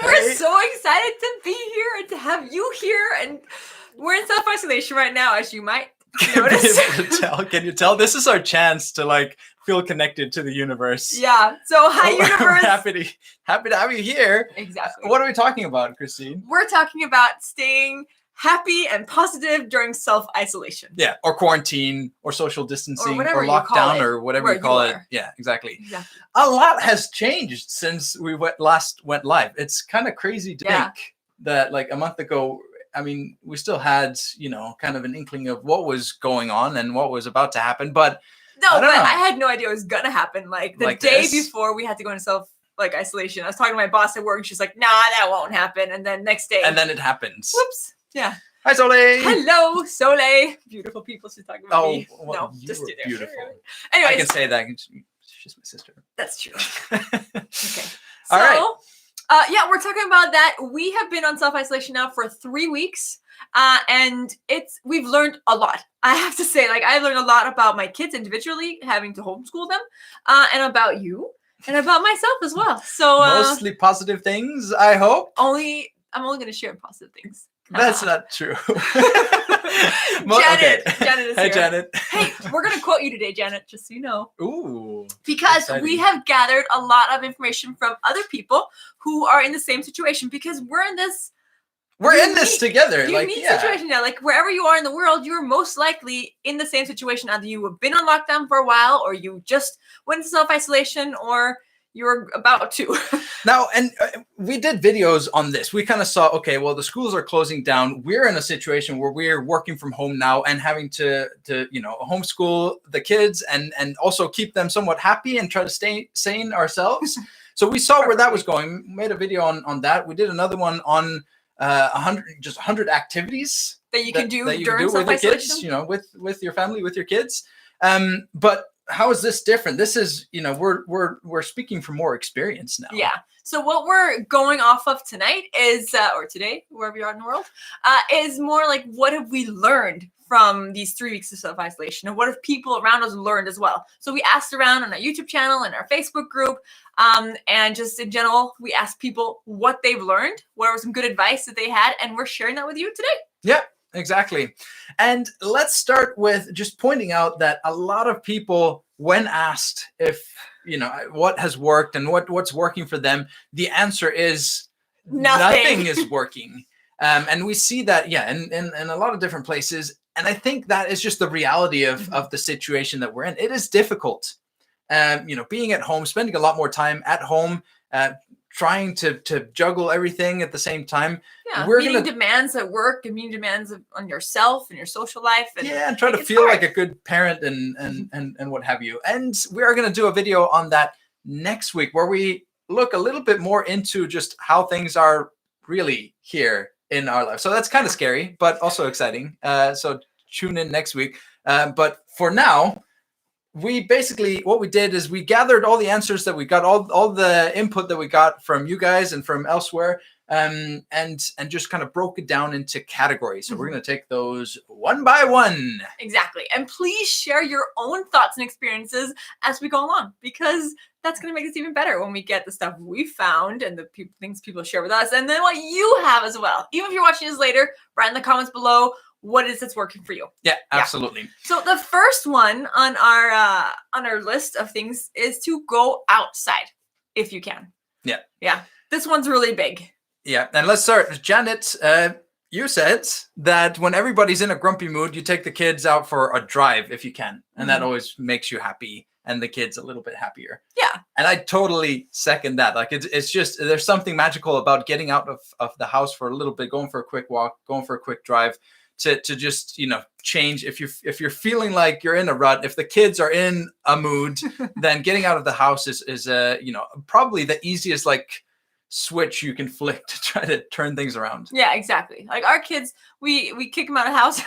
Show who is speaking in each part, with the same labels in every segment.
Speaker 1: We're so excited to be here and to have you here. And we're in self-isolation right now, as you might notice.
Speaker 2: Can you tell? This is our chance to like feel connected to the universe.
Speaker 1: Yeah. So hi, universe.
Speaker 2: We're happy to have you here.
Speaker 1: Exactly.
Speaker 2: What are we talking about, Christine?
Speaker 1: We're talking about staying happy and positive during self-isolation.
Speaker 2: Yeah, or quarantine, or social distancing,
Speaker 1: or
Speaker 2: lockdown, or whatever you call it. Yeah, exactly. A lot has changed since we last went live. It's kind of crazy to think that like a month ago, I mean, we still had, kind of an inkling of what was going on and what was about to happen, but
Speaker 1: I had no idea it was gonna happen. Like the day before we had to go into isolation, I was talking to my boss at work, and she's like, "Nah, that won't happen." And then next day,
Speaker 2: and then it happens.
Speaker 1: Whoops. Yeah.
Speaker 2: Hi, Soleil.
Speaker 1: Hello, Soleil. Beautiful people. She's talking about me.
Speaker 2: Well,
Speaker 1: no, just do
Speaker 2: beautiful.
Speaker 1: Anyways,
Speaker 2: I can say that. She's my sister.
Speaker 1: That's true. Okay.
Speaker 2: All right.
Speaker 1: We're talking about that. We have been on self-isolation now for 3 weeks. And we've learned a lot. I have to say, I learned a lot about my kids individually, having to homeschool them, and about you, and about myself as well. So
Speaker 2: mostly positive things, I hope.
Speaker 1: I'm only going to share positive things.
Speaker 2: That's not true.
Speaker 1: Janet is here.
Speaker 2: Hey, Janet.
Speaker 1: Hey, we're going to quote you today, Janet, just so you know.
Speaker 2: Ooh.
Speaker 1: Because
Speaker 2: exciting.
Speaker 1: We have gathered a lot of information from other people who are in the same situation, because we're in this
Speaker 2: together.
Speaker 1: Unique situation now. Like wherever you are in the world, you're most likely in the same situation. Either you have been on lockdown for a while, or you just went into self-isolation, or you're about to.
Speaker 2: Now, and we did videos on this. We kind of saw, okay, well, the schools are closing down. We're in a situation where we're working from home now and having to homeschool the kids and also keep them somewhat happy and try to stay sane ourselves. So we saw where that was going. We made a video on that. We did another one on 100 activities
Speaker 1: that you can do
Speaker 2: during
Speaker 1: self-isolation,
Speaker 2: with your kids, with your family, with your kids. But how is this different? This is, we're speaking from more experience now.
Speaker 1: Yeah. So what we're going off of tonight is, or today, wherever you are in the world, is more like, what have we learned from these 3 weeks of self-isolation, and what have people around us learned as well? So we asked around on our YouTube channel and our Facebook group, and just in general, we asked people what they've learned, what was some good advice that they had, and we're sharing that with you today.
Speaker 2: Yeah, exactly. And let's start with just pointing out that a lot of people, when asked if, what has worked and what's working for them, the answer is nothing is working. And we see that, in a lot of different places. And I think that is just the reality of the situation that we're in. It is difficult, being at home, spending a lot more time at home, trying to juggle everything at the same time.
Speaker 1: Yeah, meeting demands at work and meeting demands on yourself and your social life.
Speaker 2: And try to feel like a good parent and what have you. And we are going to do a video on that next week, where we look a little bit more into just how things are really here in our life. So that's kind of scary, but also exciting. So tune in next week. But for now, what we did is we gathered all the answers that we got, all the input that we got from you guys and from elsewhere, and just kind of broke it down into categories. So we're going to take those one by one.
Speaker 1: Exactly. And please share your own thoughts and experiences as we go along, because that's going to make this even better when we get the stuff we found and the things people share with us, and then what you have as well. Even if you're watching this later, write in the comments below what is that's working for you.
Speaker 2: Yeah, absolutely. Yeah.
Speaker 1: So the first one on our list of things is to go outside if you can.
Speaker 2: Yeah.
Speaker 1: Yeah. This one's really big.
Speaker 2: Yeah. And let's start. Janet, you said that when everybody's in a grumpy mood, you take the kids out for a drive if you can. And that always makes you happy and the kids a little bit happier.
Speaker 1: Yeah.
Speaker 2: And I totally second that. Like it's just, there's something magical about getting out of the house for a little bit, going for a quick walk, going for a quick drive, to just, change. If you're feeling like you're in a rut, if the kids are in a mood, then getting out of the house is probably the easiest switch you can flick to try to turn things around.
Speaker 1: Yeah, exactly. Like our kids, we kick them out of the house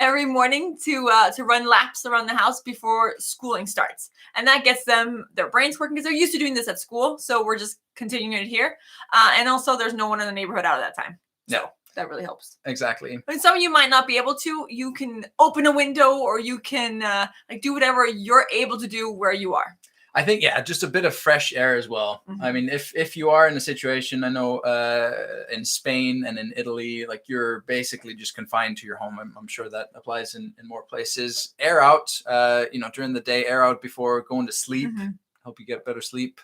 Speaker 1: every morning to run laps around the house before schooling starts. And that gets their brains working, because they're used to doing this at school. So we're just continuing it here. And also there's no one in the neighborhood out at that time. So that really helps.
Speaker 2: Exactly.
Speaker 1: And some of you might not be able to. You can open a window, or you can do whatever you're able to do where you are.
Speaker 2: I think, yeah, just a bit of fresh air as well. I mean, if you are in a situation, I know in Spain and in Italy, like you're basically just confined to your home. I'm sure that applies in more places. Air out, during the day, air out before going to sleep. Help you get better sleep.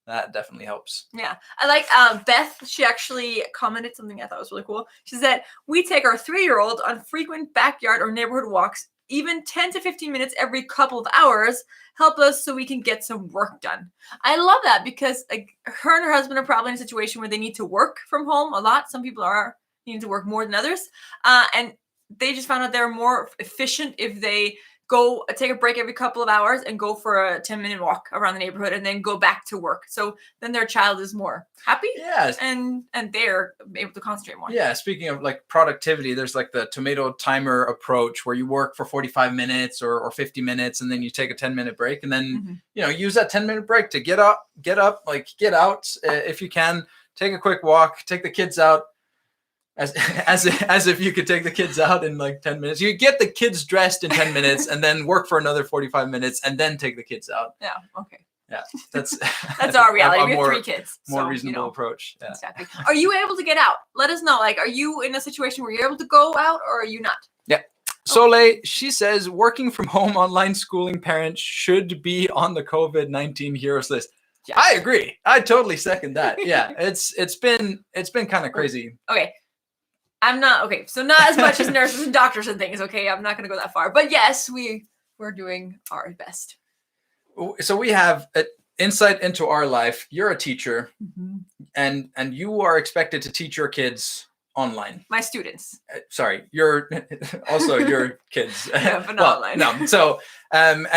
Speaker 2: That definitely helps.
Speaker 1: Yeah. I like Beth. She actually commented something I thought was really cool. She said, we take our 3-year-old on frequent backyard or neighborhood walks, even 10 to 15 minutes every couple of hours, help us so we can get some work done. I love that because like her and her husband are probably in a situation where they need to work from home a lot. Some people are needing to work more than others. And they just found out they're more efficient if they go take a break every couple of hours and go for a 10-minute walk around the neighborhood and then go back to work. So then their child is more happy.
Speaker 2: Yes.
Speaker 1: And they're able to concentrate more.
Speaker 2: Yeah. Speaking of like productivity, there's like the tomato timer approach where you work for 45 minutes or 50 minutes and then you take a 10-minute break and then, use that 10-minute break to get up, like get out if you can, take a quick walk, take the kids out. As if you could take the kids out in like 10 minutes. You get the kids dressed in 10 minutes and then work for another 45 minutes and then take the kids out.
Speaker 1: Yeah. Okay.
Speaker 2: Yeah. That's
Speaker 1: our reality. We have 3 kids.
Speaker 2: More reasonable approach. Yeah.
Speaker 1: Exactly. Are you able to get out? Let us know. Like, are you in a situation where you're able to go out or are you not?
Speaker 2: Yeah. Soleil, she says working from home online schooling parents should be on the COVID-19 heroes list. Yeah. I agree. I totally second that. Yeah. It's been kind of crazy.
Speaker 1: Okay. I'm not okay. So not as much as nurses and doctors and things. Okay, I'm not going to go that far. But yes, we're doing our best.
Speaker 2: So we have insight into our life. You're a teacher, and you are expected to teach your kids online.
Speaker 1: My students.
Speaker 2: Sorry, you're also your kids.
Speaker 1: Yeah, but not online.
Speaker 2: No. So and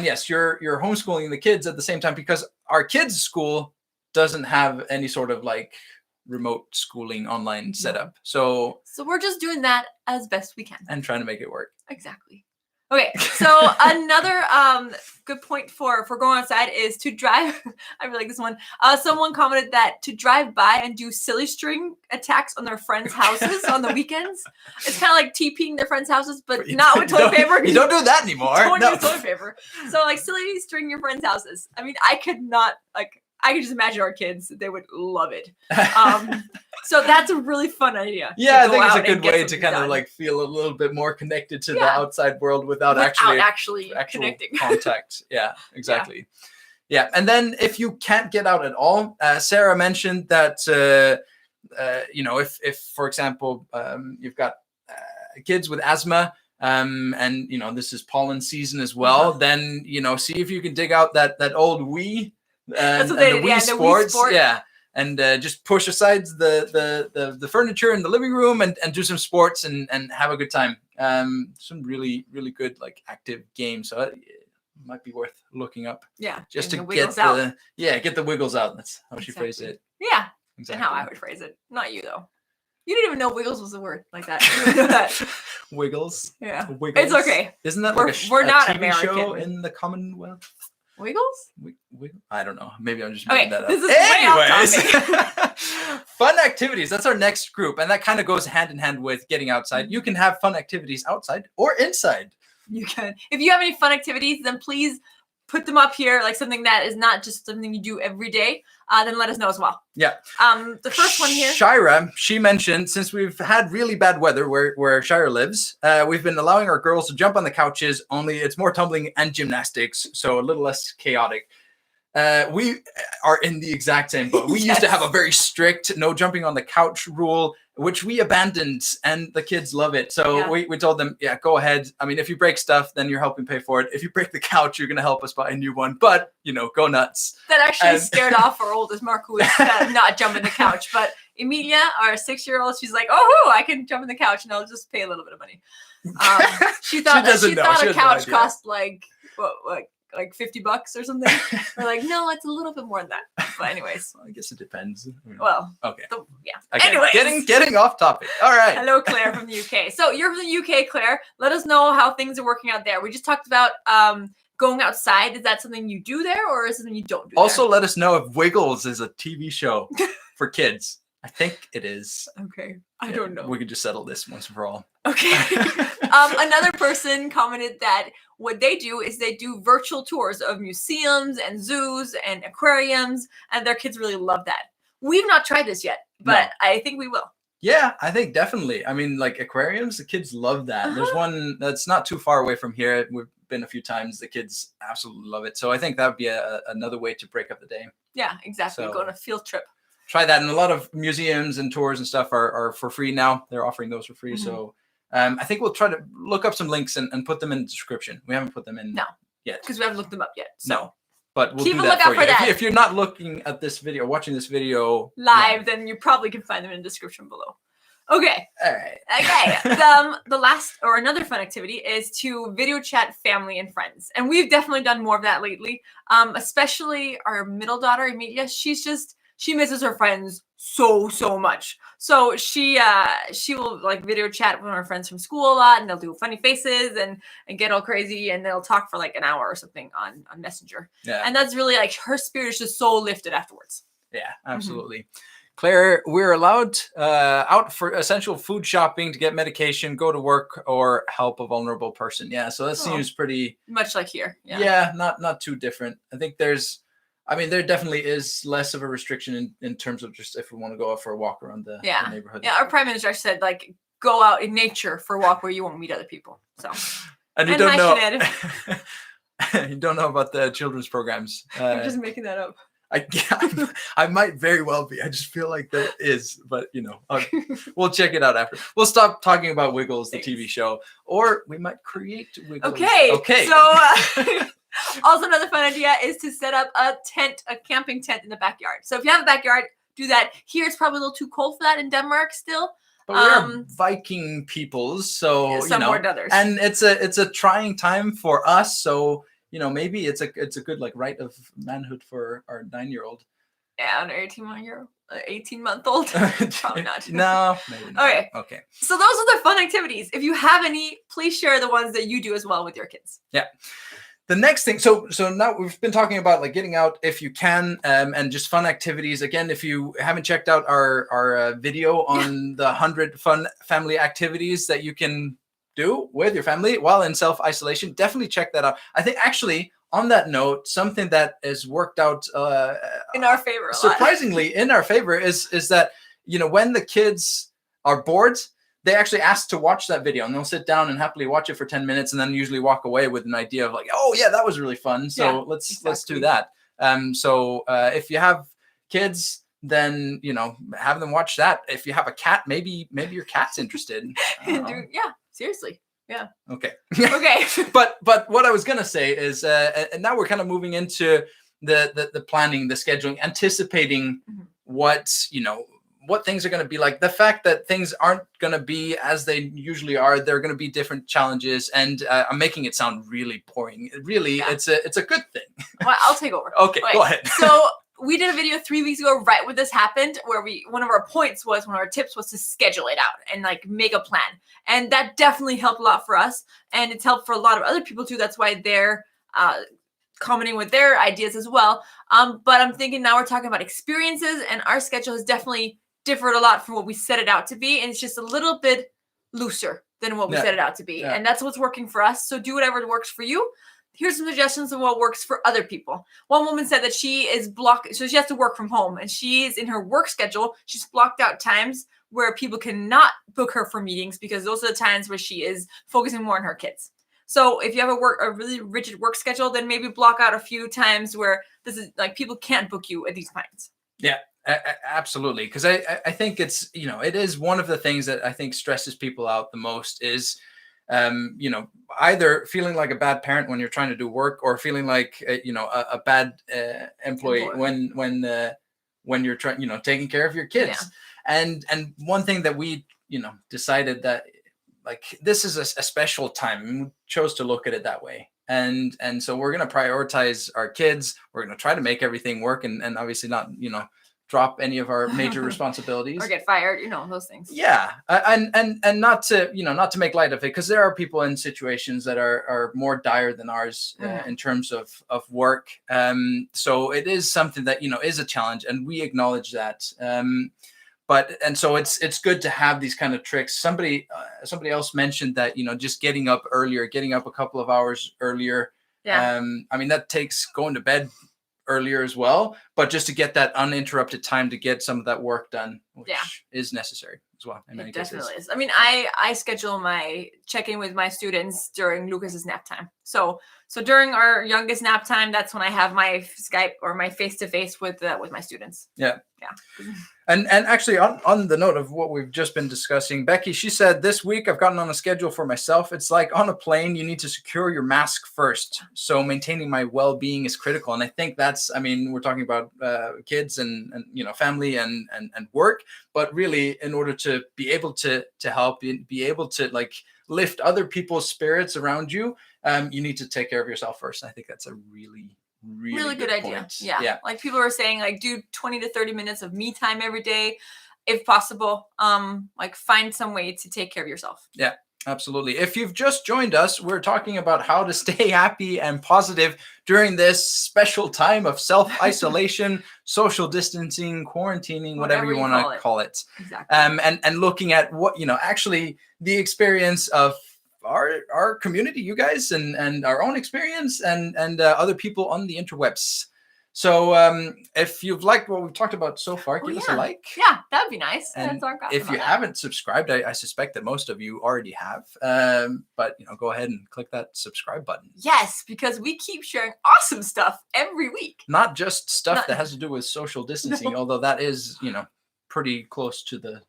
Speaker 2: yes, you're homeschooling the kids at the same time because our kids' school doesn't have any sort of like remote schooling online setup. So
Speaker 1: we're just doing that as best we can
Speaker 2: and trying to make it work.
Speaker 1: Exactly. Okay, so another good point for going outside is to drive. I really like this one. Someone commented that to drive by and do silly string attacks on their friends' houses on the weekends. It's kind of like TPing their friends' houses, but not with toilet paper.
Speaker 2: You don't do that anymore.
Speaker 1: Don't use toilet paper. So like silly string your friends' houses. I mean, I could just imagine our kids; they would love it. So that's a really fun idea.
Speaker 2: Yeah, I think it's a good way to kind of like feel a little bit more connected to the outside world without actually
Speaker 1: connecting
Speaker 2: contact. Yeah, exactly. Yeah, and then if you can't get out at all, Sarah mentioned that if for example you've got kids with asthma. And this is pollen season as well. Then see if you can dig out that old Wii. And the Wii Sports, and just push aside the furniture in the living room and do some sports and have a good time. Some really, really good like active games. So it might be worth looking up.
Speaker 1: Yeah,
Speaker 2: just to get the wiggles out. That's how she phrased it.
Speaker 1: Yeah, exactly. And how I would phrase it. Not you though. You didn't even know wiggles was a word like that. You didn't know that.
Speaker 2: Wiggles.
Speaker 1: Yeah,
Speaker 2: wiggles.
Speaker 1: It's okay.
Speaker 2: Isn't that
Speaker 1: we're not
Speaker 2: TV
Speaker 1: American.
Speaker 2: show in the Commonwealth?
Speaker 1: Wiggles?
Speaker 2: I don't know. Maybe I'm just making that up.
Speaker 1: This is
Speaker 2: Anyways, fun activities. That's our next group. And that kind of goes hand in hand with getting outside. You can have fun activities outside or inside.
Speaker 1: You can. If you have any fun activities, then please put them up here, like something that is not just something you do every day, then let us know as well.
Speaker 2: Yeah.
Speaker 1: The first one here.
Speaker 2: Shira, she mentioned, since we've had really bad weather where Shira lives, we've been allowing our girls to jump on the couches, only it's more tumbling and gymnastics, so a little less chaotic. We are in the exact same boat. We used to have a very strict no jumping on the couch rule, which we abandoned, and the kids love it. So we told them, go ahead. I mean, if you break stuff, then you're helping pay for it. If you break the couch, you're going to help us buy a new one. But, go nuts.
Speaker 1: That actually scared off our oldest, Mark, who is not jumping the couch. But Emilia, our 6-year-old, she's like, oh, I can jump on the couch, and I'll just pay a little bit of money. She thought a couch cost like $50 or something. We're like, no, it's a little bit more than that. But anyways,
Speaker 2: I guess it depends.
Speaker 1: Well,
Speaker 2: okay.
Speaker 1: Again, anyways,
Speaker 2: getting off topic. All right.
Speaker 1: Hello, Claire from the UK. So you're from the UK, Claire. Let us know how things are working out there. We just talked about going outside. Is that something you do there, or is it something you don't do?
Speaker 2: Also, let us know if Wiggles is a TV show for kids. I think it is.
Speaker 1: Okay. I
Speaker 2: Yeah,
Speaker 1: don't know.
Speaker 2: We could just settle this once and for all.
Speaker 1: Okay. Another person commented that what they do is they do virtual tours of museums and zoos and aquariums, and their kids really love that. We've not tried this yet, but I think we will.
Speaker 2: Yeah, I think definitely. I mean, like aquariums, the kids love that. There's one that's not too far away from here. We've been a few times. The kids absolutely love it. So I think that would be another way to break up the day.
Speaker 1: Yeah, exactly.
Speaker 2: So,
Speaker 1: go on a field trip.
Speaker 2: Try that. And a lot of museums and tours and stuff are for free now. They're offering those for free. So I think we'll try to look up some links and put them in the description. We haven't put them in yet.
Speaker 1: Because we haven't looked them up yet. So.
Speaker 2: No. But we'll
Speaker 1: keep
Speaker 2: do
Speaker 1: a
Speaker 2: that
Speaker 1: lookout
Speaker 2: for you.
Speaker 1: that.
Speaker 2: If you're not looking at this video, watching this video
Speaker 1: live, then you probably can find them in the description below. Okay.
Speaker 2: All right.
Speaker 1: Okay. The last or another fun activity is to video chat family and friends. And we've definitely done more of that lately. Especially our middle daughter, Emilia. She misses her friends so much. So she will like video chat with her friends from school a lot, and they'll do funny faces and get all crazy, and they'll talk for like an hour or something on Messenger.
Speaker 2: Yeah.
Speaker 1: And that's really like her spirit is just so lifted afterwards.
Speaker 2: Yeah, absolutely. Claire, we're allowed out for essential food shopping to get medication, go to work, or help a vulnerable person. Yeah, so that seems pretty
Speaker 1: much like here.
Speaker 2: Yeah, not too different. I think there definitely is less of a restriction in terms of just if we want to go out for a walk around the neighborhood.
Speaker 1: Yeah, our prime minister said like go out in nature for a walk where you won't meet other people. So
Speaker 2: and you don't know you don't know about the children's programs.
Speaker 1: You're just making that up.
Speaker 2: I might very well be. I just feel like there is, but we'll check it out after. We'll stop talking about Wiggles, the TV show, or we might create Wiggles.
Speaker 1: Okay. So also another fun idea is to set up a camping tent in the backyard. So if you have a backyard, do that. Here it's probably a little too cold for that in Denmark still.
Speaker 2: But we're Viking peoples, so
Speaker 1: some more than others.
Speaker 2: And it's a trying time for us, so maybe it's a good like rite of manhood for our 9-year-old.
Speaker 1: Yeah, an 18-month-old. Probably not.
Speaker 2: No, maybe not. Okay.
Speaker 1: So those are the fun activities. If you have any, please share the ones that you do as well with your kids.
Speaker 2: Yeah. The next thing, so now we've been talking about like getting out if you can, and just fun activities. Again, if you haven't checked out our video on the 100 fun family activities that you can do with your family while in self-isolation, definitely check that out. I think actually on that note, something that has worked out
Speaker 1: in our favor,
Speaker 2: surprisingly in our favor is that when the kids are bored, they actually ask to watch that video, and they'll sit down and happily watch it for 10 minutes and then usually walk away with an idea of like, oh yeah, that was really fun. So let's do that. So if you have kids, then have them watch that. If you have a cat, maybe your cat's interested.
Speaker 1: Yeah, seriously. Yeah.
Speaker 2: Okay.
Speaker 1: Okay.
Speaker 2: But what I was gonna say is, and now we're kind of moving into the planning, the scheduling, anticipating what things are going to be like. The fact that things aren't going to be as they usually are. There are going to be different challenges, and I'm making it sound really boring. Really, it's a good thing.
Speaker 1: Well, I'll take over.
Speaker 2: Okay, go ahead.
Speaker 1: So we did a video 3 weeks ago, right when this happened, where one of our tips was to schedule it out and like make a plan. And that definitely helped a lot for us. And it's helped for a lot of other people too. That's why they're commenting with their ideas as well. But I'm thinking now we're talking about experiences, and our schedule has definitely differed a lot from what we set it out to be. And it's just a little bit looser than what we set it out to be. And that's what's working for us. So do whatever works for you. Here's some suggestions of what works for other people. One woman said that she is blocked, so she has to work from home, and she's in her work schedule. She's blocked out times where people cannot book her for meetings because those are the times where she is focusing more on her kids. So if you have a really rigid work schedule, then maybe block out a few times where this is like people can't book you at these times.
Speaker 2: Yeah, absolutely. Because I think it's, it is one of the things that I think stresses people out the most is, either feeling like a bad parent when you're trying to do work, or feeling like, a bad employee when you're trying, taking care of your kids. Yeah. And one thing that we, decided that like this is a special time, and we chose to look at it that way. And so we're going to prioritize our kids. We're going to try to make everything work, and obviously not, drop any of our major responsibilities
Speaker 1: or get fired, those things.
Speaker 2: Yeah. And not to make light of it, because there are people in situations that are more dire than ours in terms of work. So it is something that, is a challenge, and we acknowledge that. and so it's good to have these kind of tricks. Somebody else mentioned that, just getting up earlier, getting up a couple of hours earlier.
Speaker 1: Yeah.
Speaker 2: I mean, that takes going to bed earlier as well, but just to get that uninterrupted time to get some of that work done, which is necessary as well in many cases.
Speaker 1: Definitely is. I mean, I schedule my check-in with my students during Lucas's nap time. So during our youngest nap time, that's when I have my Skype or my face-to-face with my students.
Speaker 2: Yeah.
Speaker 1: Yeah.
Speaker 2: And actually, on the note of what we've just been discussing, Becky, she said, this week I've gotten on a schedule for myself. It's like on a plane, you need to secure your mask first. So maintaining my well-being is critical. And I think that's, I mean, we're talking about kids and family and work, but really in order to be able to help, be able to like lift other people's spirits around you, you need to take care of yourself first. And I think that's a really good idea.
Speaker 1: Yeah. Like people are saying, like, do 20 to 30 minutes of me time every day, if possible. Like find some way to take care of yourself. Yeah,
Speaker 2: absolutely. If you've just joined us, we're talking about how to stay happy and positive during this special time of self-isolation, social distancing, quarantining, whatever you want to call it.
Speaker 1: Exactly.
Speaker 2: And looking at what, actually the experience of our community, you guys, and our own experience and other people on the interwebs. So if you've liked what we've talked about so far, give us a like.
Speaker 1: Yeah, that would be nice.
Speaker 2: And if you haven't subscribed, I suspect that most of you already have. But go ahead and click that subscribe button.
Speaker 1: Yes, because we keep sharing awesome stuff every week.
Speaker 2: Not just stuff that has to do with social distancing, although that is, pretty close to the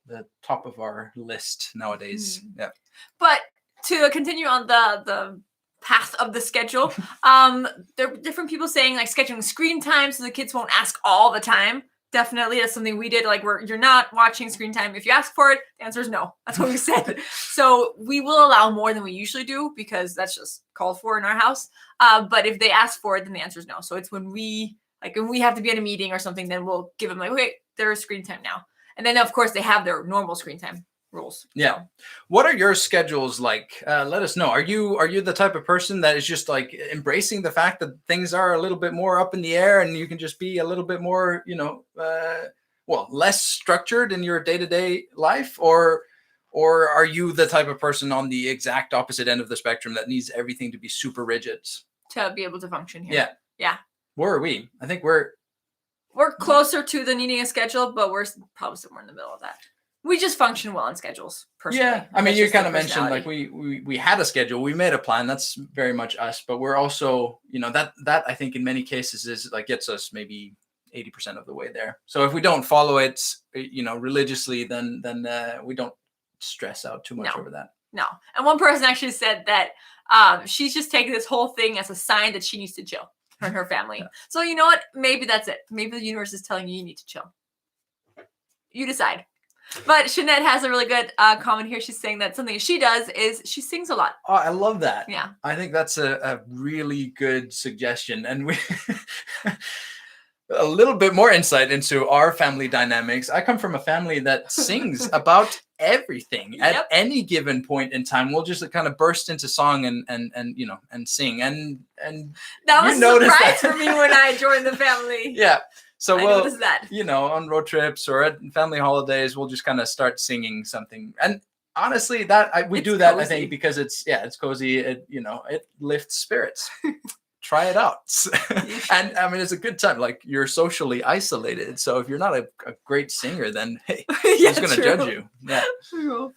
Speaker 2: top of our list nowadays. Yeah.
Speaker 1: But to continue on the path of the schedule, there are different people saying like scheduling screen time so the kids won't ask all the time. Definitely, that's something we did. Like you're not watching screen time. If you ask for it, the answer is no. That's what we said. So we will allow more than we usually do because that's just called for in our house. But if they ask for it, then the answer is no. So it's when we have to be at a meeting or something, then we'll give them like, okay, there's screen time now. And then of course they have their normal screen time rules.
Speaker 2: Yeah. So. What are your schedules like? Let us know. Are you the type of person that is just like embracing the fact that things are a little bit more up in the air and you can just be a little bit more, less structured in your day-to-day life? Or are you the type of person on the exact opposite end of the spectrum that needs everything to be super rigid?
Speaker 1: To be able to function here.
Speaker 2: Yeah.
Speaker 1: Yeah.
Speaker 2: Where are we? I think we're
Speaker 1: closer to the needing a schedule, but we're probably somewhere in the middle of that. We just function well on schedules, personally.
Speaker 2: Yeah, I mean, you kind of mentioned like we had a schedule, we made a plan. That's very much us, but we're also, that I think in many cases is like gets us maybe 80% of the way there. So if we don't follow it, religiously, then we don't stress out too much over that.
Speaker 1: No. And one person actually said that she's just taking this whole thing as a sign that she needs to chill, her and her family. Yeah. So you know what? Maybe that's it. Maybe the universe is telling you need to chill. You decide. But Shanette has a really good comment here. She's saying that something she does is she sings a lot.
Speaker 2: Oh, I love that.
Speaker 1: Yeah.
Speaker 2: I think that's a really good suggestion. And we a little bit more insight into our family dynamics. I come from a family that sings about everything at any given point in time. We'll just kind of burst into song and sing. And
Speaker 1: that was a surprise for me when I joined the family.
Speaker 2: Yeah. So
Speaker 1: noticed that.
Speaker 2: On road trips or at family holidays, we'll just kind of start singing something. And honestly, we do that, cozy. I think, because it's cozy. It lifts spirits. Try it out. And I mean, it's a good time. Like you're socially isolated. So if you're not a great singer, then hey, who's going to judge you? Yeah.
Speaker 1: True.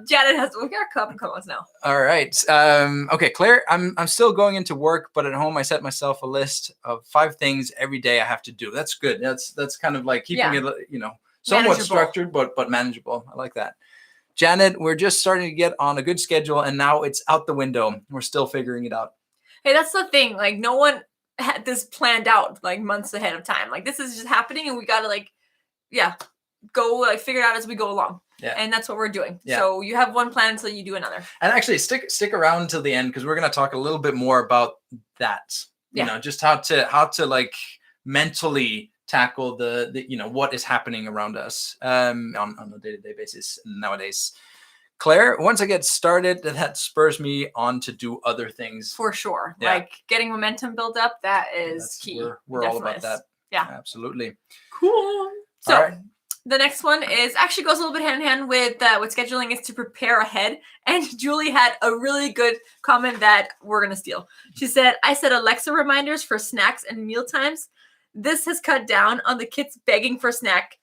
Speaker 1: Janet we got a couple comments now.
Speaker 2: All right. Okay, Claire, I'm still going into work, but at home I set myself a list of 5 things every day I have to do. That's good. That's kind of like keeping it, somewhat structured, but manageable. I like that. Janet, we're just starting to get on a good schedule and now it's out the window. We're still figuring it out.
Speaker 1: Hey, that's the thing. Like, no one had this planned out like months ahead of time. Like, this is just happening, and we gotta go figure it out as we go along. Yeah, and that's what we're doing. Yeah. So you have one plan until you do another. And
Speaker 2: actually, stick around till the end because we're gonna talk a little bit more about that. Just how to like mentally tackle the what is happening around us on a day-to-day basis nowadays. Claire, once I get started, that spurs me on to do other things.
Speaker 1: For sure. Yeah. Like getting momentum built up, that is key.
Speaker 2: We're all about that.
Speaker 1: Yeah.
Speaker 2: Absolutely.
Speaker 1: Cool. So The next one is actually goes a little bit hand in hand with scheduling, is to prepare ahead. And Julie had a really good comment that we're going to steal. She said, I set Alexa reminders for snacks and meal times. This has cut down on the kids begging for snack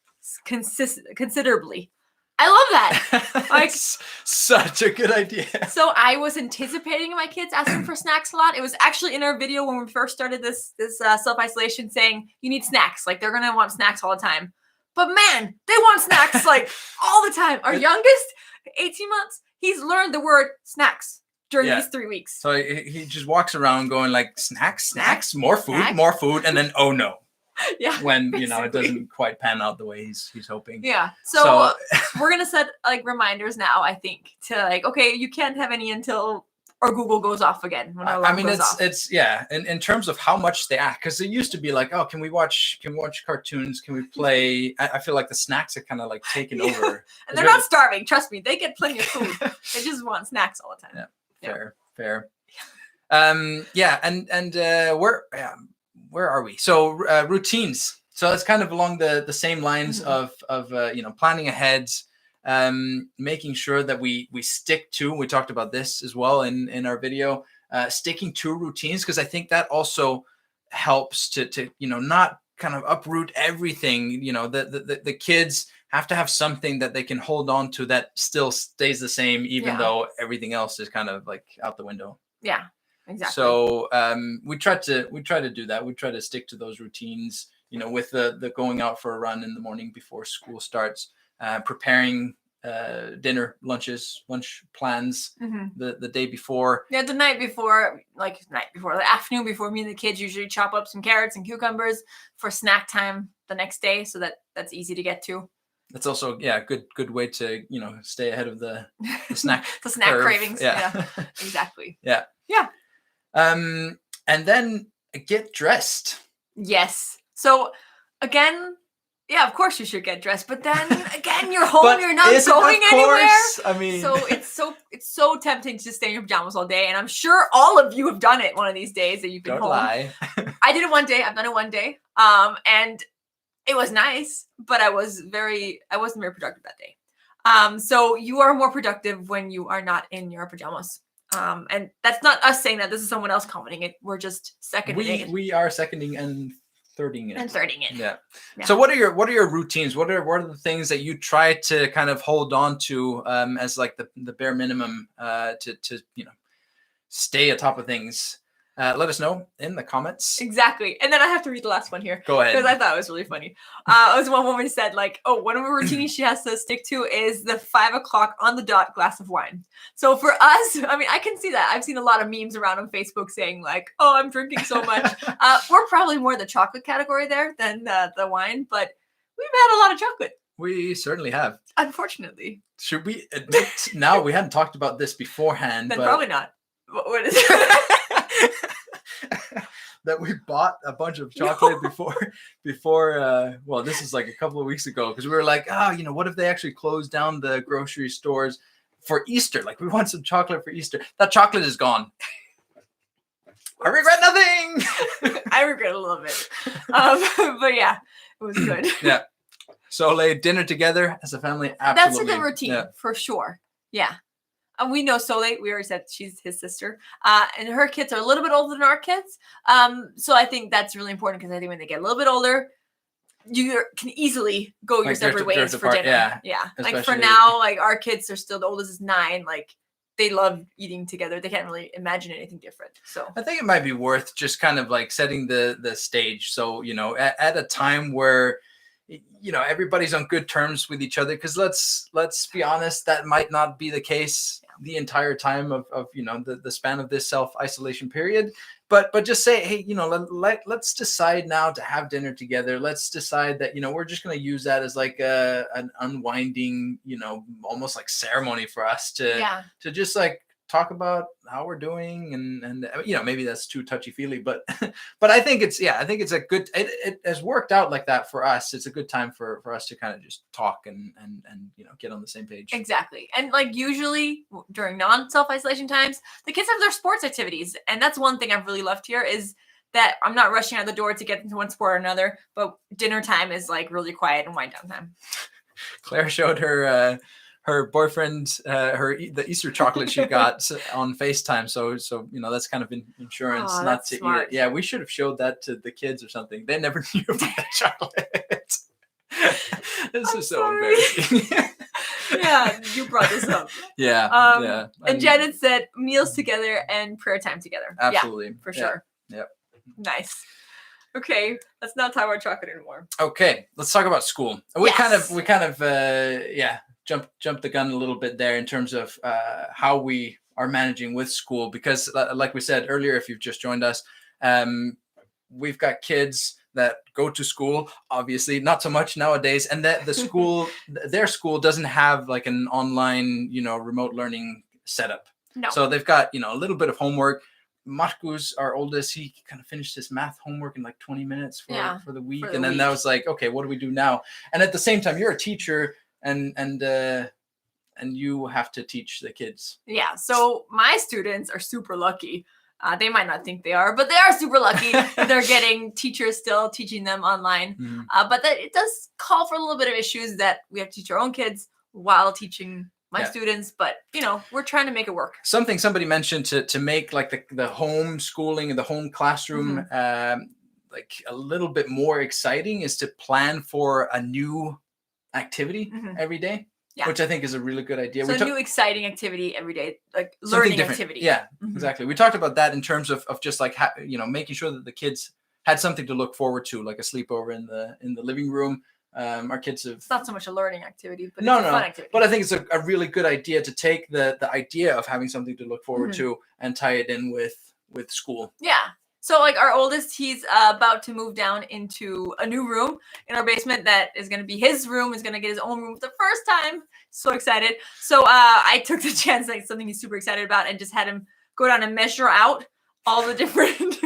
Speaker 1: considerably. I love that. Like,
Speaker 2: such a good idea.
Speaker 1: So I was anticipating my kids asking for snacks a lot. It was actually in our video when we first started this self-isolation, saying you need snacks. Like, they're gonna want snacks all the time. But man, they want snacks like all the time. Our youngest, 18 months, he's learned the word snacks during these 3 weeks.
Speaker 2: So he just walks around going like, snacks, more food, and then oh no.
Speaker 1: Yeah.
Speaker 2: When it doesn't quite pan out the way he's hoping.
Speaker 1: Yeah. So we're gonna set like reminders now, I think, to like, okay, you can't have any until our Google goes off again. When our alarm goes off.
Speaker 2: It's in terms of how much they act, because it used to be like, oh, can we watch cartoons? Can we play? I feel like the snacks are kind of like taken over.
Speaker 1: And they're not starving. Trust me, they get plenty of food. They just want snacks all the time.
Speaker 2: Yeah. Fair. Where are we? So routines. So it's kind of along the same lines of planning ahead, making sure that we stick to. We talked about this as well in our video. Sticking to routines, because I think that also helps to not kind of uproot everything. The kids have to have something that they can hold on to that still stays the same, even though everything else is kind of like out the window.
Speaker 1: Yeah. Exactly.
Speaker 2: So we try to do that. We try to stick to those routines, with the going out for a run in the morning before school starts, preparing dinner, lunch plans the day before.
Speaker 1: Yeah, the afternoon before, me and the kids usually chop up some carrots and cucumbers for snack time the next day, so that's easy to get to.
Speaker 2: That's also good way to stay ahead of the snack
Speaker 1: the snack
Speaker 2: curve.
Speaker 1: Cravings. Yeah, exactly.
Speaker 2: Yeah. And then get dressed.
Speaker 1: Yes. So again, of course you should get dressed, but then again, you're home, you're not going anywhere.
Speaker 2: I mean,
Speaker 1: so it's so tempting to just stay in your pajamas all day, and I'm sure all of you have done it one of these days that you've been home.
Speaker 2: Don't lie.
Speaker 1: I did it one day. I've done it one day. And it was nice, but I wasn't very productive that day. So you are more productive when you are not in your pajamas. And that's not us saying that. This is someone else commenting it. We're just seconding it.
Speaker 2: We are seconding and thirding it. Yeah. So what are your routines? What are the things that you try to kind of hold on to as like the bare minimum to stay atop of things? Let us know in the comments.
Speaker 1: Exactly. And then I have to read the last one here.
Speaker 2: Go ahead.
Speaker 1: Because I thought it was really funny. It was one woman said, like, one of the routines she has to stick to is the 5 o'clock on the dot glass of wine. So for us, I mean, I can see that. I've seen a lot of memes around on Facebook saying like, oh, I'm drinking so much. We're probably more the chocolate category there than the wine, but we've had a lot of chocolate.
Speaker 2: We certainly have.
Speaker 1: Unfortunately.
Speaker 2: Should we admit now? We hadn't talked about this beforehand.
Speaker 1: Then
Speaker 2: but
Speaker 1: probably not. What is it?
Speaker 2: That we bought a bunch of chocolate before well, this is like a couple of weeks ago, because we were like, what if they actually close down the grocery stores for Easter? Like, we want some chocolate for Easter. That chocolate is gone. I regret nothing.
Speaker 1: I regret a little bit. But yeah, it was good.
Speaker 2: Yeah. So dinner together as a family. Absolutely.
Speaker 1: That's a good routine for sure. Yeah. And we know Soleil, we already said she's his sister, and her kids are a little bit older than our kids. So I think that's really important, because I think when they get a little bit older, you can easily go your separate ways for dinner. Yeah. Like for now, like our kids are still, the oldest is 9. Like they love eating together. They can't really imagine anything different. So
Speaker 2: I think it might be worth just kind of like setting the stage. So, at a time where everybody's on good terms with each other, because let's be honest, that might not be the case the entire time of the span of this self-isolation period, but just say, hey, let's decide now to have dinner together. Let's decide that we're just going to use that as like an unwinding, almost like ceremony for us to just like talk about how we're doing, and maybe that's too touchy-feely, but I think it's a good, it has worked out like that for us. It's a good time for us to kind of just talk and get on the same page.
Speaker 1: Exactly. And like usually during non-self-isolation times, the kids have their sports activities, and that's one thing I've really loved here, is that I'm not rushing out the door to get into one sport or another, but dinner time is like really quiet and wind down time.
Speaker 2: Claire showed her boyfriend the Easter chocolate she got on FaceTime. So that's kind of insurance
Speaker 1: Oh,
Speaker 2: not
Speaker 1: that's
Speaker 2: to
Speaker 1: smart.
Speaker 2: eat it. Yeah, we should have showed that to the kids or something. They never knew about the chocolate. This is so
Speaker 1: sorry.
Speaker 2: embarrassing.
Speaker 1: Yeah, you brought this up.
Speaker 2: Yeah.
Speaker 1: And
Speaker 2: I mean,
Speaker 1: Janet said meals together and prayer time together.
Speaker 2: absolutely.
Speaker 1: Yeah, for
Speaker 2: Yeah.
Speaker 1: sure.
Speaker 2: Yep.
Speaker 1: Nice. Okay, let's not talk about chocolate anymore.
Speaker 2: Okay, let's talk about school. We
Speaker 1: Yes.
Speaker 2: kind of jumped the gun a little bit there in terms of how we are managing with school, because like we said earlier, if you've just joined us, we've got kids that go to school, obviously not so much nowadays, and that the school their school doesn't have like an online remote learning setup.
Speaker 1: No.
Speaker 2: So they've got a little bit of homework. Marcus, our oldest, he kind of finished his math homework in like 20 minutes for the week. And then that was like, okay, what do we do now? And at the same time, you're a teacher and you have to teach the kids.
Speaker 1: Yeah. So my students are super lucky. They might not think they are, but they are super lucky. They're getting teachers still teaching them online.
Speaker 2: Mm-hmm.
Speaker 1: But that it does call for a little bit of issues that we have to teach our own kids while teaching my students, but we're trying to make it work.
Speaker 2: Something somebody mentioned to make like the home schooling and the home classroom like a little bit more exciting is to plan for a new activity every day, which I think is a really good idea.
Speaker 1: So new exciting activity every day, like learning activity.
Speaker 2: Yeah, exactly. We talked about that in terms of just like making sure that the kids had something to look forward to, like a sleepover in the living room. Our kids have.
Speaker 1: It's not so much a learning activity, but it's a fun activity.
Speaker 2: But I think it's a really good idea to take the idea of having something to look forward to and tie it in with school.
Speaker 1: Yeah. So like our oldest, he's about to move down into a new room in our basement that is going to be his room. He's going to get his own room for the first time. So excited. So I took the chance, like something he's super excited about, and just had him go down and measure out all the different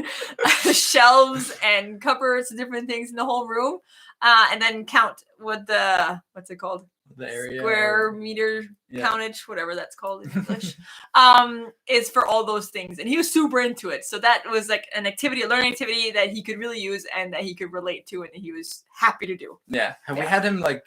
Speaker 1: shelves and cupboards and different things in the whole room. And then count what what's it called?
Speaker 2: The area.
Speaker 1: Square meter countage, whatever that's called in English, is for all those things. And he was super into it. So that was like an activity, a learning activity that he could really use and that he could relate to and that he was happy to do.
Speaker 2: Yeah. Have we had him like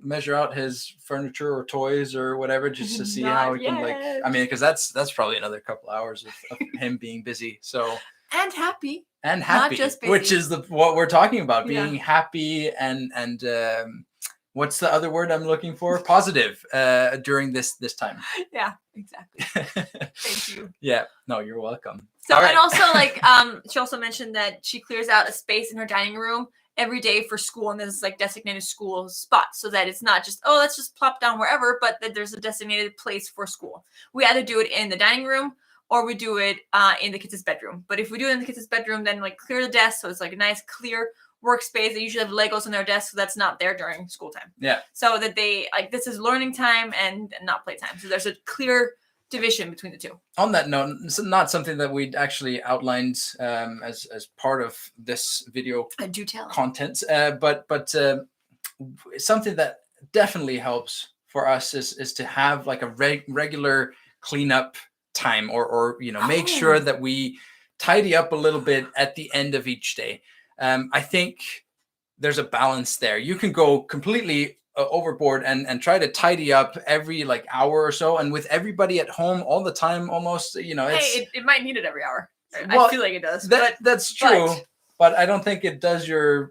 Speaker 2: measure out his furniture or toys or whatever just to see how he can because that's probably another couple hours of him being busy. So
Speaker 1: and happy.
Speaker 2: Not just busy. Which is what we're talking about, being happy and what's the other word I'm looking for? Positive during this time.
Speaker 1: Yeah, exactly. Thank you.
Speaker 2: Yeah, no, you're welcome.
Speaker 1: So and also like she also mentioned that she clears out a space in her dining room every day for school, and there's like designated school spots so that it's not just let's just plop down wherever, but that there's a designated place for school. We either do it in the dining room or we do it in the kids' bedroom. But if we do it in the kids' bedroom, then like clear the desk so it's like a nice clear workspace. They usually have Legos on their desk, so that's not there during school time. Yeah. So that they like this is learning time and not playtime. So there's a clear division between the two. On that note, it's not something that we'd actually outlined as part of this video content, but something that definitely helps for us is to have like a regular cleanup time or make sure that we tidy up a little bit at the end of each day. I think there's a balance there. You can go completely overboard and try to tidy up every like hour or so, and with everybody at home all the time almost, it might need it every hour. I feel like it does. That's true, but I don't think it does your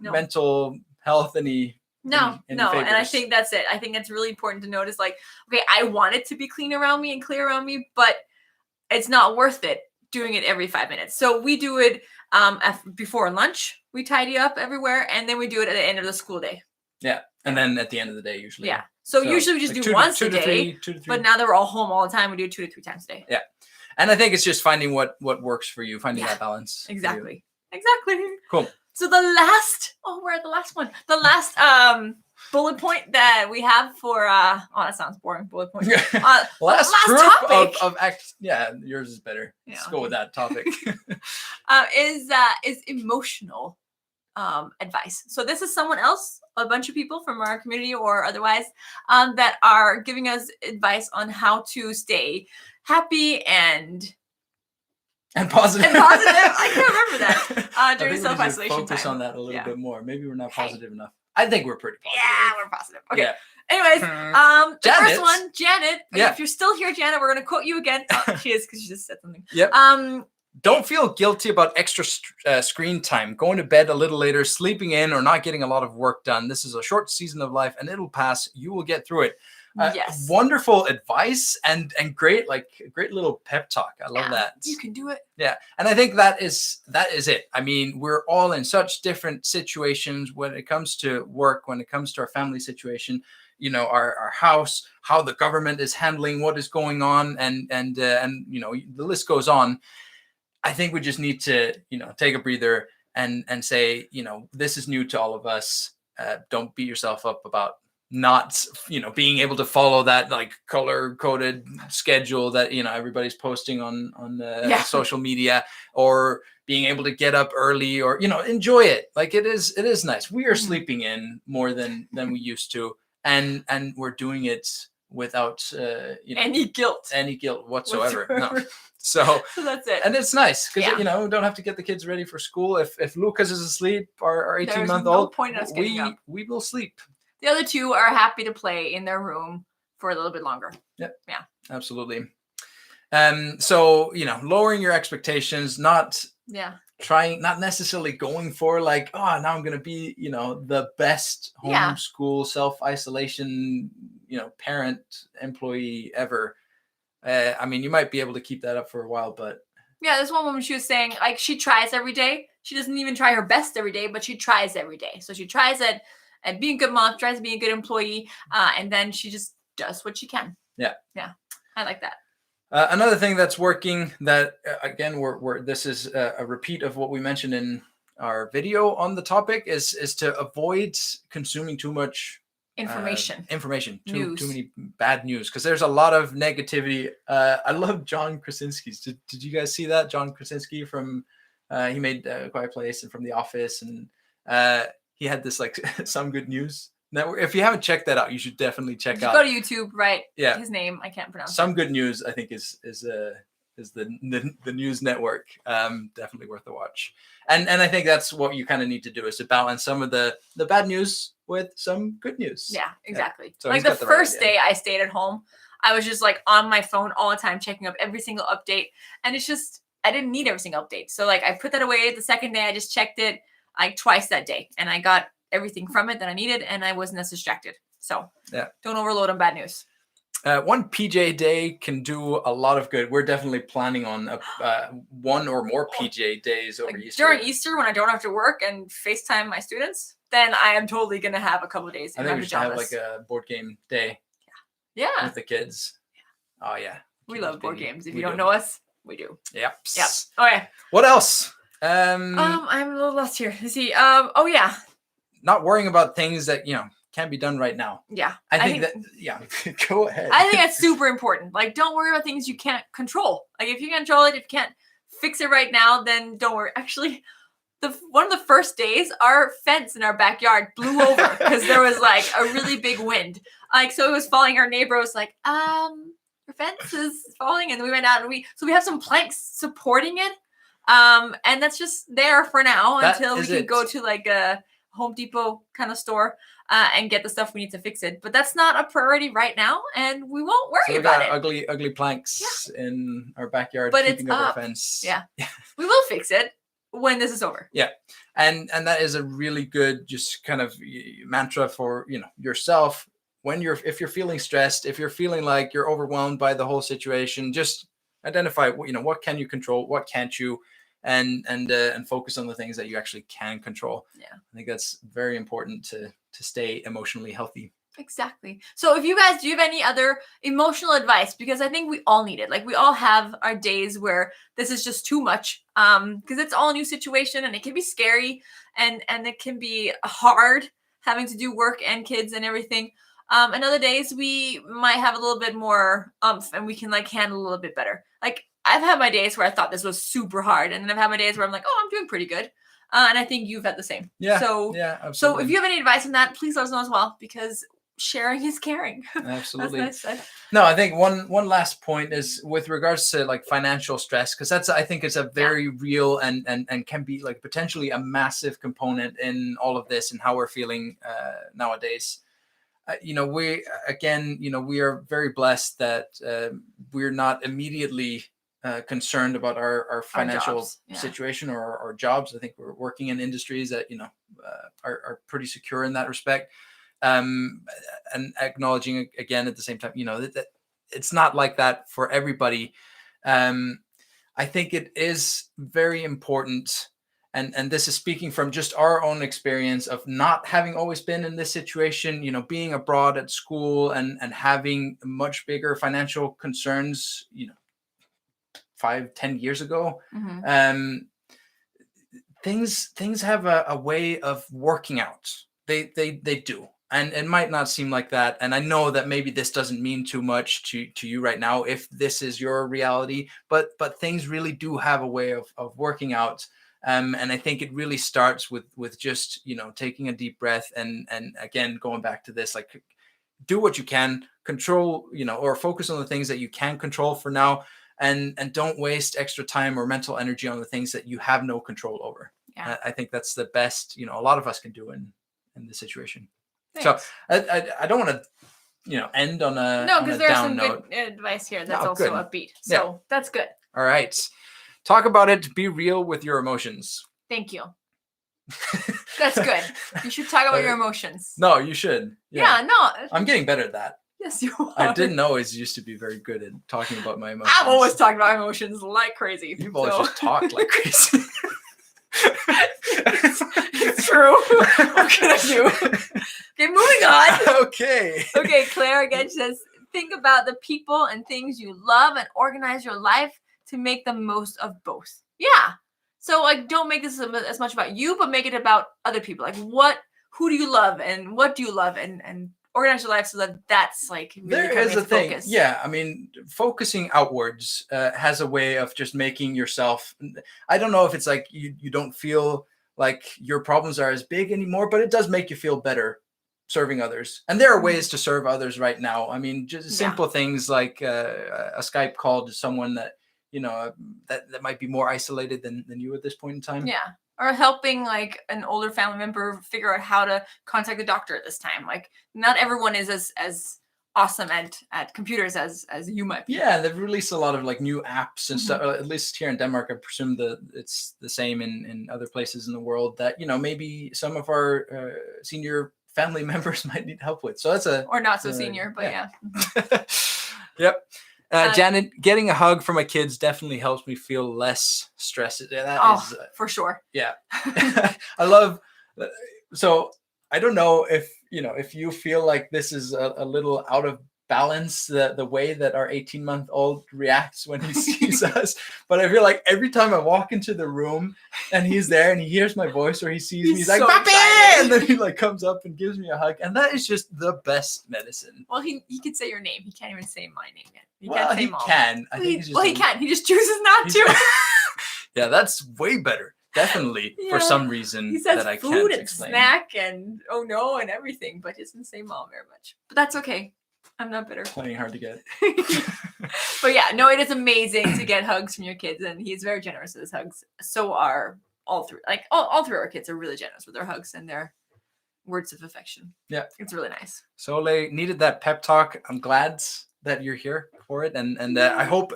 Speaker 1: mental health any favors. And I think that's it. I think it's really important to notice like, okay, I want it to be clean around me and clear around me, but it's not worth it doing it every 5 minutes. So we do it before lunch, we tidy up everywhere, and then we do it at the end of the school day. Yeah. And then at the end of the day, usually. Yeah. So usually we just do once a day, but now that we're all home all the time, we do it 2 to 3 times a day. Yeah. And I think it's just finding what works for you, finding that balance. Exactly. Cool. So we're at the last one. The last bullet point that we have for that sounds boring. Bullet point. Last topic of yours is better. Yeah, let's go with that topic. Is emotional advice. So this is someone else, a bunch of people from our community or otherwise, that are giving us advice on how to stay happy and positive. I can't remember that during self-isolation time. Focus on that a little bit more. Maybe we're not positive enough.
Speaker 2: I think we're pretty positive.
Speaker 1: Yeah, we're positive. Okay.
Speaker 2: Yeah.
Speaker 1: Anyways, the
Speaker 2: Janet.
Speaker 1: first one, Janet.
Speaker 2: Yeah.
Speaker 1: If you're still here, Janet, we're gonna quote you again. Oh, she is, because she just said something.
Speaker 2: Yep. Don't feel guilty about extra screen time, going to bed a little later, sleeping in, or not getting a lot of work done. This is a short season of life, and it'll pass. You will get through it.
Speaker 1: Yes.
Speaker 2: Wonderful advice and great, great little pep talk. I love that.
Speaker 1: You can do it.
Speaker 2: Yeah, and I think that is it. I mean, we're all in such different situations when it comes to work, when it comes to our family situation. You know, our house, how the government is handling what is going on, and you know, the list goes on. I think we just need to, you know, take a breather and say, you know, this is new to all of us. Don't beat yourself up about not, you know, being able to follow that like color coded schedule that, you know, everybody's posting on social media, or being able to get up early, or, you know, enjoy it. Like it is nice. We are sleeping in more than we used to, and we're doing it without you know, any guilt whatsoever. No. So
Speaker 1: that's it.
Speaker 2: And it's nice because you know, we don't have to get the kids ready for school. If Lucas is asleep, our 18-month-old, we will sleep.
Speaker 1: The other two are happy to play in their room for a little bit longer.
Speaker 2: Yeah, absolutely. So, you know, lowering your expectations, not necessarily going for like, oh, now I'm going to be, you know, the best homeschool self-isolation, you know, parent employee ever. I mean, you might be able to keep that up for a while, but
Speaker 1: this one woman, she was saying like she tries every day. She doesn't even try her best every day, but she tries every day. So she tries at being a good mom, tries to be a good employee, and then she just does what she can. Yeah, I like that.
Speaker 2: Another thing that's working that again, this is a repeat of what we mentioned in our video on the topic is to avoid consuming too much information, too many bad news, because there's a lot of negativity. I love John Krasinski's. Did you guys see that? John Krasinski from he made Quiet Place and from The Office, and he had this like Some Good News network. If you haven't checked that out, you should definitely check out.
Speaker 1: Go to YouTube, right?
Speaker 2: Yeah,
Speaker 1: his name I can't pronounce.
Speaker 2: Some Good News, I think is the news network. Definitely worth a watch. And I think that's what you kind of need to do, is to balance some of the bad news with some good news.
Speaker 1: Yeah, exactly.
Speaker 2: Yeah. So
Speaker 1: like the first day I stayed at home, I was just like on my phone all the time, checking up every single update. And it's just, I didn't need every single update. So like I put that away. The second day I just checked it like twice that day, and I got everything from it that I needed, and I wasn't as distracted. So don't overload on bad news.
Speaker 2: One PJ day can do a lot of good. We're definitely planning on one or more PJ days over Easter.
Speaker 1: During Easter, when I don't have to work and FaceTime my students, then I am totally going to have a couple of days in my pajamas. I think we should have like a board game day. Yeah. With the kids. Yeah. Oh, yeah. We love board games. If you don't know us, we do. Yep. Okay.
Speaker 2: What else?
Speaker 1: I'm a little lost here. Let's see.
Speaker 2: Not worrying about things that, you know, can't be done right now.
Speaker 1: Yeah.
Speaker 2: I think that, go ahead.
Speaker 1: I think that's super important. Like, don't worry about things you can't control. Like, if you can't control it, if you can't fix it right now, then don't worry. Actually, one of the first days, our fence in our backyard blew over because there was like a really big wind. Like, so it was falling. Our neighbor was like, your fence is falling. And we went out and we have some planks supporting it. And that's just there for now until we can go to like a Home Depot kind of store and get the stuff we need to fix it. But that's not a priority right now, and we won't worry about it.
Speaker 2: Ugly planks in our backyard, but keeping up our fence. Yeah.
Speaker 1: We will fix it when this is over.
Speaker 2: Yeah, and that is a really good just kind of mantra for, you know, yourself when if you're feeling stressed, if you're feeling like you're overwhelmed by the whole situation, just identify, you know, what can you control, what can't you, and focus on the things that you actually can control. Yeah, I think that's very important to stay emotionally healthy.
Speaker 1: Exactly. So if you guys do you have any other emotional advice, because I think we all need it. Like, we all have our days where this is just too much, because it's all a new situation and it can be scary and it can be hard having to do work and kids and everything. And other days we might have a little bit more and we can like handle a little bit better. Like, I've had my days where I thought this was super hard, and then I've had my days where I'm like, oh, I'm doing pretty good. And I think you've had the same.
Speaker 2: Yeah.
Speaker 1: So,
Speaker 2: yeah, absolutely.
Speaker 1: So if you have any advice on that, please let us know as well, because sharing is caring.
Speaker 2: Absolutely.
Speaker 1: That's nice.
Speaker 2: No, I think one last point is with regards to like financial stress, because that's, I think, it's a very real and can be like potentially a massive component in all of this and how we're feeling nowadays. We are very blessed that we're not immediately concerned about our financial situation or our jobs. I think we're working in industries that are pretty secure in that respect. And acknowledging again at the same time, that it's not like that for everybody. I think it is very important, and this is speaking from just our own experience of not having always been in this situation, being abroad at school and having much bigger financial concerns, 5-10 years ago. Things have a way of working out. They do. And it might not seem like that. And I know that maybe this doesn't mean too much to you right now if this is your reality, but things really do have a way of working out. And I think it really starts with just, taking a deep breath and again, going back to this, like, do what you can, control, or focus on the things that you can control for now, and don't waste extra time or mental energy on the things that you have no control over. Yeah. I think that's the best, a lot of us can do in this situation. Thanks. So I don't want to, end on a
Speaker 1: because there's some good advice here that's also good. Upbeat. So that's good.
Speaker 2: All right. Talk about it. Be real with your emotions.
Speaker 1: Thank you. That's good. You should talk about your emotions.
Speaker 2: No, you should.
Speaker 1: Yeah, no.
Speaker 2: I'm getting better at that.
Speaker 1: Yes, you are.
Speaker 2: I didn't always used to be very good at talking about my emotions.
Speaker 1: I've always talked about emotions like crazy.
Speaker 2: You've always just talked like crazy.
Speaker 1: It's true. What can I do? Okay, moving on. Okay, Claire again says, think about the people and things you love and organize your life to make the most of both. Yeah. So like, don't make this as much about you, but make it about other people. Like who do you love and what do you love, and organize your life so that that's like really
Speaker 2: there is a thing. Focus. Yeah, I mean, focusing outwards has a way of just making yourself. I don't know if it's like you don't feel like your problems are as big anymore, but it does make you feel better serving others. And there are ways to serve others right now. I mean, just simple things like a Skype call to someone that that might be more isolated than you at this point in time.
Speaker 1: Yeah. Or helping like an older family member figure out how to contact the doctor at this time. Like, not everyone is as awesome at computers as you might be.
Speaker 2: Yeah, they've released a lot of like new apps and stuff. At least here in Denmark, I presume that it's the same in other places in the world that maybe some of our senior family members might need help with. So that's
Speaker 1: or not so senior, but yeah.
Speaker 2: Yep. Janet, getting a hug from my kids definitely helps me feel less stressed. That is
Speaker 1: for sure.
Speaker 2: Yeah. I love, so I don't know if you feel like this is a little out of balance, the way that our 18-month-old reacts when he sees us, but I feel like every time I walk into the room and he's there and he hears my voice or he sees me, he's like, Papi! And then he like comes up and gives me a hug, and that is just the best medicine.
Speaker 1: Well, he could say your name. He can't even say my name yet. He
Speaker 2: can. I think
Speaker 1: he can. He just chooses not to.
Speaker 2: Yeah, that's way better. Definitely, for some reason
Speaker 1: he says
Speaker 2: that I
Speaker 1: food
Speaker 2: can't
Speaker 1: and
Speaker 2: explain.
Speaker 1: Snack and oh no and everything, but he doesn't say mom very much. But that's okay. I'm not bitter.
Speaker 2: Plenty hard to get.
Speaker 1: But yeah, no, it is amazing to get hugs from your kids, and he's very generous with his hugs. So are all three. Like all three of our kids are really generous with their hugs and their words of affection.
Speaker 2: Yeah,
Speaker 1: it's really nice.
Speaker 2: Sole needed that pep talk. I'm glad that you're here for it, and I hope,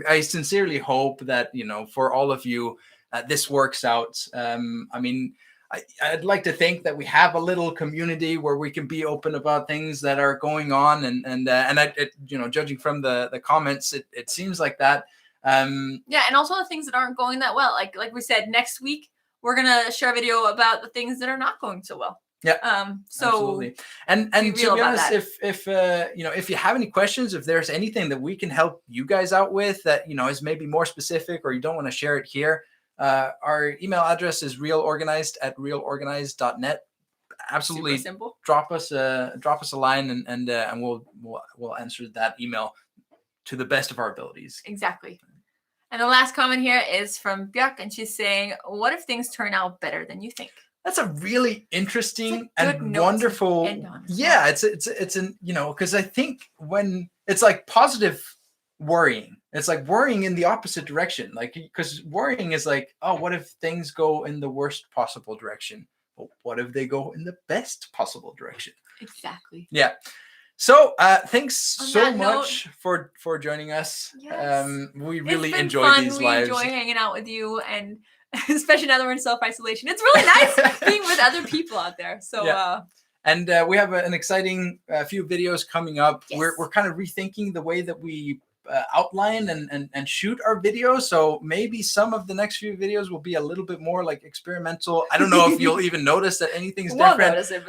Speaker 2: I sincerely hope that for all of you this works out. I mean, I'd like to think that we have a little community where we can be open about things that are going on, and judging from the comments, it seems like that.
Speaker 1: Yeah, and also the things that aren't going that well. Like we said, next week we're gonna share a video about the things that are not going so well.
Speaker 2: Yeah. So absolutely. And to be honest, if you have any questions, if there's anything that we can help you guys out with that is maybe more specific, or you don't want to share it here, our email address is realorganized@realorganized.net. Absolutely.
Speaker 1: Super simple.
Speaker 2: Drop us a line, and we'll answer that email to the best of our abilities.
Speaker 1: Exactly. And the last comment here is from Björk, and she's saying, "What if things turn out better than you think?"
Speaker 2: That's a really interesting
Speaker 1: It's a good
Speaker 2: and
Speaker 1: note to
Speaker 2: wonderful.
Speaker 1: end on as
Speaker 2: Yeah,
Speaker 1: well.
Speaker 2: it's an, you know, because I think when it's like positive worrying, it's like worrying in the opposite direction. Like, because worrying is like, oh, what if things go in the worst possible direction? Well, what if they go in the best possible direction?
Speaker 1: Exactly.
Speaker 2: Yeah. So thanks
Speaker 1: On
Speaker 2: so
Speaker 1: that note,
Speaker 2: much for joining us.
Speaker 1: Yes.
Speaker 2: We
Speaker 1: It's
Speaker 2: really
Speaker 1: been
Speaker 2: enjoy
Speaker 1: fun.
Speaker 2: these
Speaker 1: We
Speaker 2: lives.
Speaker 1: enjoy hanging out with you, and especially now that we're in self-isolation. It's really nice being with other people out there. So
Speaker 2: Yeah. And we have an exciting few videos coming up.
Speaker 1: Yes.
Speaker 2: We're kind of rethinking the way that we outline and shoot our videos. So maybe some of the next few videos will be a little bit more like experimental. I don't know if you'll even notice that anything's
Speaker 1: we'll
Speaker 2: different.
Speaker 1: notice it,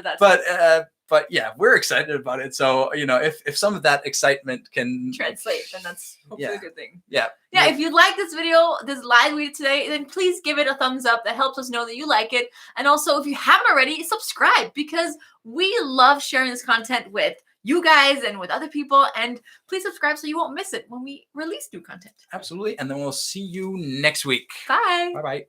Speaker 1: but
Speaker 2: yeah, we're excited about it. So, you know, if some of that excitement can
Speaker 1: translate, then that's hopefully a good thing.
Speaker 2: Yeah.
Speaker 1: Yeah, if you like this video, this live we did today, then please give it a thumbs up. That helps us know that you like it. And also, if you haven't already, subscribe, because we love sharing this content with you guys and with other people. And please subscribe so you won't miss it when we release new content.
Speaker 2: Absolutely. And then we'll see you next week.
Speaker 1: Bye.
Speaker 2: Bye-bye.